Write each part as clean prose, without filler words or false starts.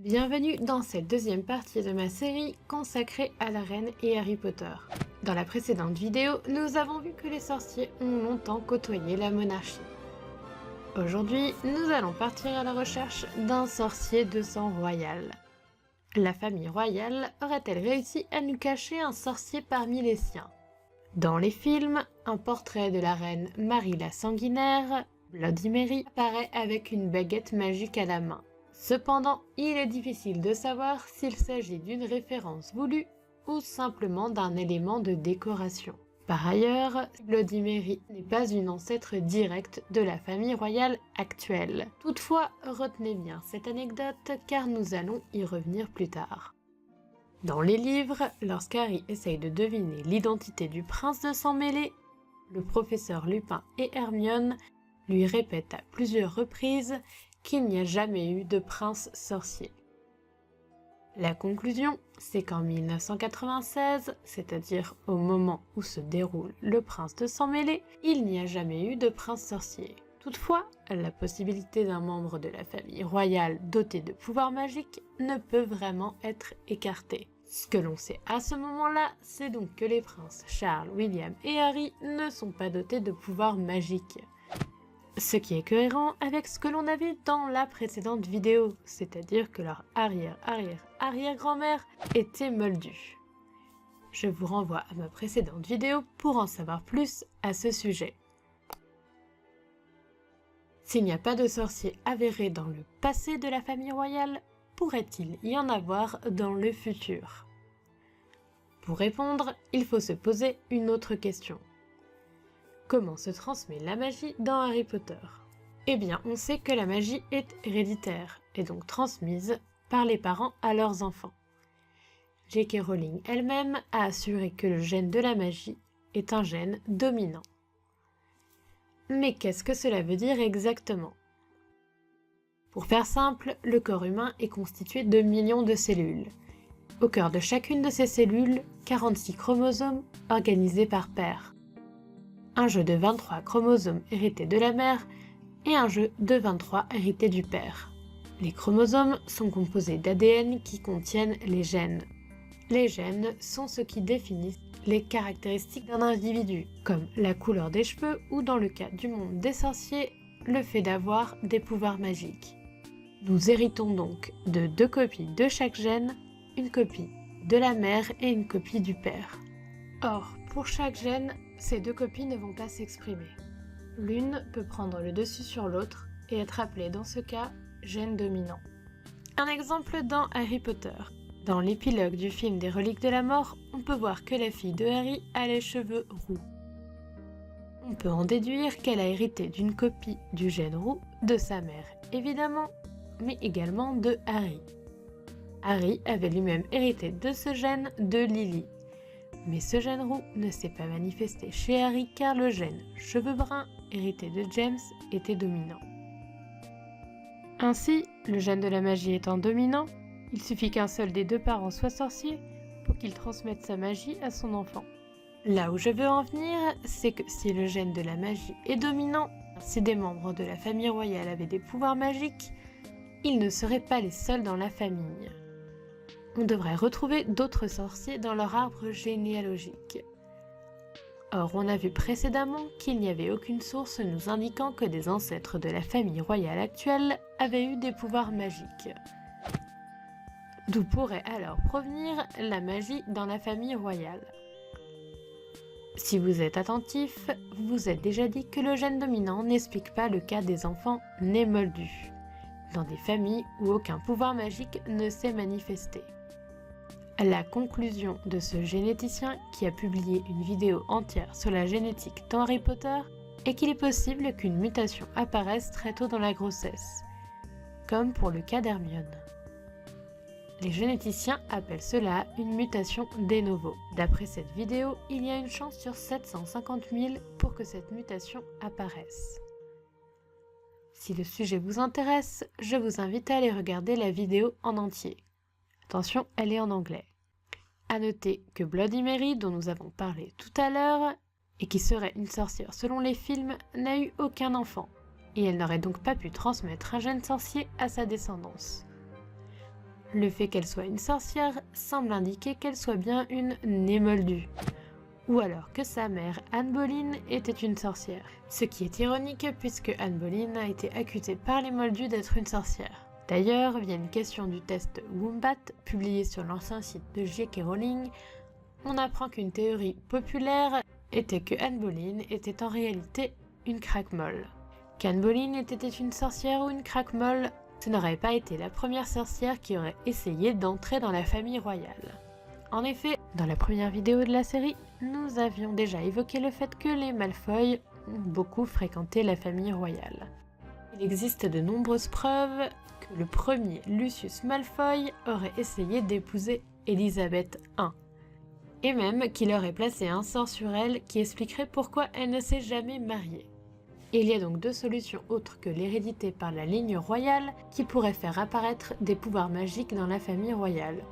Bienvenue dans cette deuxième partie de ma série consacrée à la reine et Harry Potter. Dans la précédente vidéo, nous avons vu que les sorciers ont longtemps côtoyé la monarchie. Aujourd'hui, nous allons partir à la recherche d'un sorcier de sang royal. La famille royale aurait-elle réussi à nous cacher un sorcier parmi les siens? Dans les films, un portrait de la reine Marie la Sanguinaire, Bloody Mary, apparaît avec une baguette magique à la main. Cependant, il est difficile de savoir s'il s'agit d'une référence voulue ou simplement d'un élément de décoration. Par ailleurs, Bloody Mary n'est pas une ancêtre directe de la famille royale actuelle. Toutefois, retenez bien cette anecdote car nous allons y revenir plus tard. Dans les livres, lorsqu'Harry essaye de deviner l'identité du prince de sang mêlé, le professeur Lupin et Hermione lui répètent à plusieurs reprises qu'il n'y a jamais eu de prince sorcier. La conclusion, c'est qu'en 1996, c'est-à-dire au moment où se déroule le prince de sang mêlé, il n'y a jamais eu de prince sorcier. Toutefois, la possibilité d'un membre de la famille royale doté de pouvoirs magiques ne peut vraiment être écartée. Ce que l'on sait à ce moment-là, c'est donc que les princes Charles, William et Harry ne sont pas dotés de pouvoirs magiques. Ce qui est cohérent avec ce que l'on a vu dans la précédente vidéo, c'est-à-dire que leur arrière-grand-mère était moldue. Je vous renvoie à ma précédente vidéo pour en savoir plus à ce sujet. S'il n'y a pas de sorcier avéré dans le passé de la famille royale, pourrait-il y en avoir dans le futur? Pour répondre, il faut se poser une autre question. Comment se transmet la magie dans Harry Potter? Eh bien, on sait que la magie est héréditaire et donc transmise par les parents à leurs enfants. J.K. Rowling elle-même a assuré que le gène de la magie est un gène dominant. Mais qu'est-ce que cela veut dire exactement? Pour faire simple, le corps humain est constitué de millions de cellules. Au cœur de chacune de ces cellules, 46 chromosomes organisés par paires. Un jeu de 23 chromosomes hérités de la mère et un jeu de 23 hérités du père. Les chromosomes sont composés d'ADN qui contiennent les gènes. Les gènes sont ce qui définissent les caractéristiques d'un individu, comme la couleur des cheveux ou dans le cas du monde des sorciers, le fait d'avoir des pouvoirs magiques. Nous héritons donc de 2 copies de chaque gène, une copie de la mère et une copie du père. Or, pour chaque gène, ces 2 copies ne vont pas s'exprimer. L'une peut prendre le dessus sur l'autre et être appelée dans ce cas gène dominant. Un exemple dans Harry Potter. Dans l'épilogue du film des Reliques de la Mort, on peut voir que la fille de Harry a les cheveux roux. On peut en déduire qu'elle a hérité d'une copie du gène roux de sa mère, évidemment, mais également de Harry. Harry avait lui-même hérité de ce gène de Lily. Mais ce gène roux ne s'est pas manifesté chez Harry car le gène cheveux bruns hérité de James était dominant. Ainsi, le gène de la magie étant dominant, il suffit qu'un seul des 2 parents soit sorcier pour qu'il transmette sa magie à son enfant. Là où je veux en venir, c'est que si le gène de la magie est dominant, si des membres de la famille royale avaient des pouvoirs magiques, ils ne seraient pas les seuls dans la famille. On devrait retrouver d'autres sorciers dans leur arbre généalogique. Or, on a vu précédemment qu'il n'y avait aucune source nous indiquant que des ancêtres de la famille royale actuelle avaient eu des pouvoirs magiques. D'où pourrait alors provenir la magie dans la famille royale? Si vous êtes attentif, vous vous êtes déjà dit que le gène dominant n'explique pas le cas des enfants nés moldus, dans des familles où aucun pouvoir magique ne s'est manifesté. La conclusion de ce généticien qui a publié une vidéo entière sur la génétique dans Harry Potter est qu'il est possible qu'une mutation apparaisse très tôt dans la grossesse, comme pour le cas d'Hermione. Les généticiens appellent cela une mutation de novo. D'après cette vidéo, il y a une chance sur 750 000 pour que cette mutation apparaisse. Si le sujet vous intéresse, je vous invite à aller regarder la vidéo en entier. Attention, elle est en anglais. À noter que Bloody Mary, dont nous avons parlé tout à l'heure, et qui serait une sorcière selon les films, n'a eu aucun enfant, et elle n'aurait donc pas pu transmettre un gène sorcier à sa descendance. Le fait qu'elle soit une sorcière semble indiquer qu'elle soit bien une née moldue, ou alors que sa mère Anne Boleyn était une sorcière. Ce qui est ironique puisque Anne Boleyn a été accusée par les moldus d'être une sorcière. D'ailleurs, via une question du test Wombat, publié sur l'ancien site de J.K. Rowling, on apprend qu'une théorie populaire était que Anne Boleyn était en réalité une craque-molle. Qu'Anne Boleyn était une sorcière ou une craque-molle, ce n'aurait pas été la première sorcière qui aurait essayé d'entrer dans la famille royale. En effet, dans la première vidéo de la série, nous avions déjà évoqué le fait que les Malfoy ont beaucoup fréquenté la famille royale. Il existe de nombreuses preuves que le premier Lucius Malfoy aurait essayé d'épouser Élisabeth I, et même qu'il aurait placé un sort sur elle qui expliquerait pourquoi elle ne s'est jamais mariée. Il y a donc deux solutions autres que l'hérédité par la ligne royale qui pourraient faire apparaître des pouvoirs magiques dans la famille royale.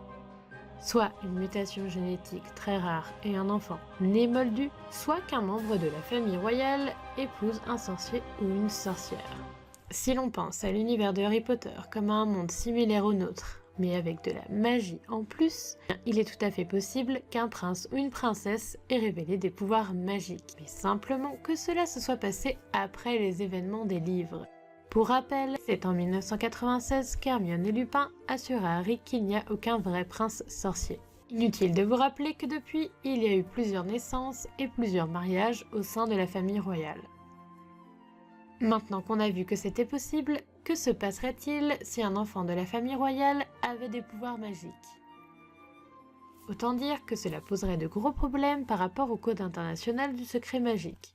Soit une mutation génétique très rare et un enfant né moldu, soit qu'un membre de la famille royale épouse un sorcier ou une sorcière. Si l'on pense à l'univers de Harry Potter comme à un monde similaire au nôtre, mais avec de la magie en plus, il est tout à fait possible qu'un prince ou une princesse ait révélé des pouvoirs magiques, mais simplement que cela se soit passé après les événements des livres. Pour rappel, c'est en 1996 qu'Hermione et Lupin assurent à Harry qu'il n'y a aucun vrai prince sorcier. Inutile de vous rappeler que depuis, il y a eu plusieurs naissances et plusieurs mariages au sein de la famille royale. Maintenant qu'on a vu que c'était possible, que se passerait-il si un enfant de la famille royale avait des pouvoirs magiques? Autant dire que cela poserait de gros problèmes par rapport au Code international du secret magique,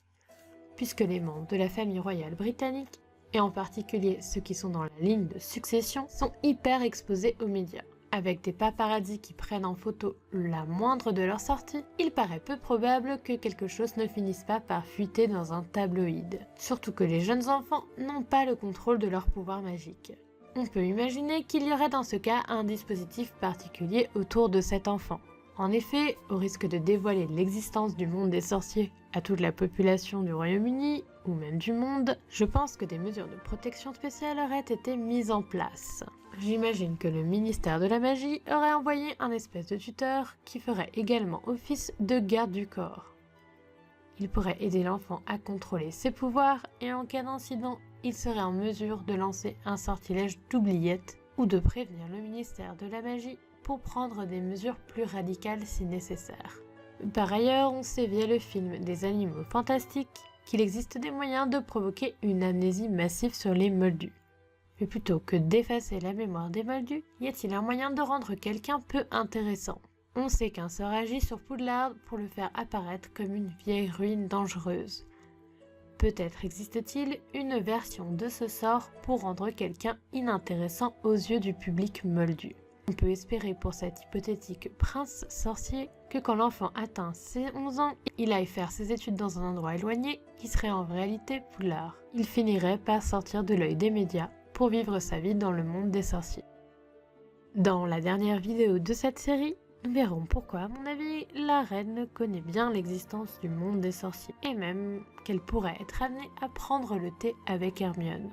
puisque les membres de la famille royale britannique, et en particulier ceux qui sont dans la ligne de succession, sont hyper exposés aux médias. Avec des paparazzis qui prennent en photo la moindre de leurs sorties, il paraît peu probable que quelque chose ne finisse pas par fuiter dans un tabloïd. Surtout que les jeunes enfants n'ont pas le contrôle de leur pouvoir magique. On peut imaginer qu'il y aurait dans ce cas un dispositif particulier autour de cet enfant. En effet, au risque de dévoiler l'existence du monde des sorciers à toute la population du Royaume-Uni, ou même du monde, je pense que des mesures de protection spéciale auraient été mises en place. J'imagine que le ministère de la Magie aurait envoyé un espèce de tuteur qui ferait également office de garde du corps. Il pourrait aider l'enfant à contrôler ses pouvoirs et en cas d'incident, il serait en mesure de lancer un sortilège d'oubliette ou de prévenir le ministère de la Magie pour prendre des mesures plus radicales si nécessaire. Par ailleurs, on sait via le film des Animaux Fantastiques qu'il existe des moyens de provoquer une amnésie massive sur les moldus. Mais plutôt que d'effacer la mémoire des moldus, y a-t-il un moyen de rendre quelqu'un peu intéressant? On sait qu'un sort agit sur Poudlard pour le faire apparaître comme une vieille ruine dangereuse. Peut-être existe-t-il une version de ce sort pour rendre quelqu'un inintéressant aux yeux du public moldu. On peut espérer pour cet hypothétique prince sorcier que quand l'enfant atteint ses 11 ans, il aille faire ses études dans un endroit éloigné qui serait en réalité Poudlard. Il finirait par sortir de l'œil des médias pour vivre sa vie dans le monde des sorciers. Dans la dernière vidéo de cette série, nous verrons pourquoi, à mon avis, la reine connaît bien l'existence du monde des sorciers, et même qu'elle pourrait être amenée à prendre le thé avec Hermione.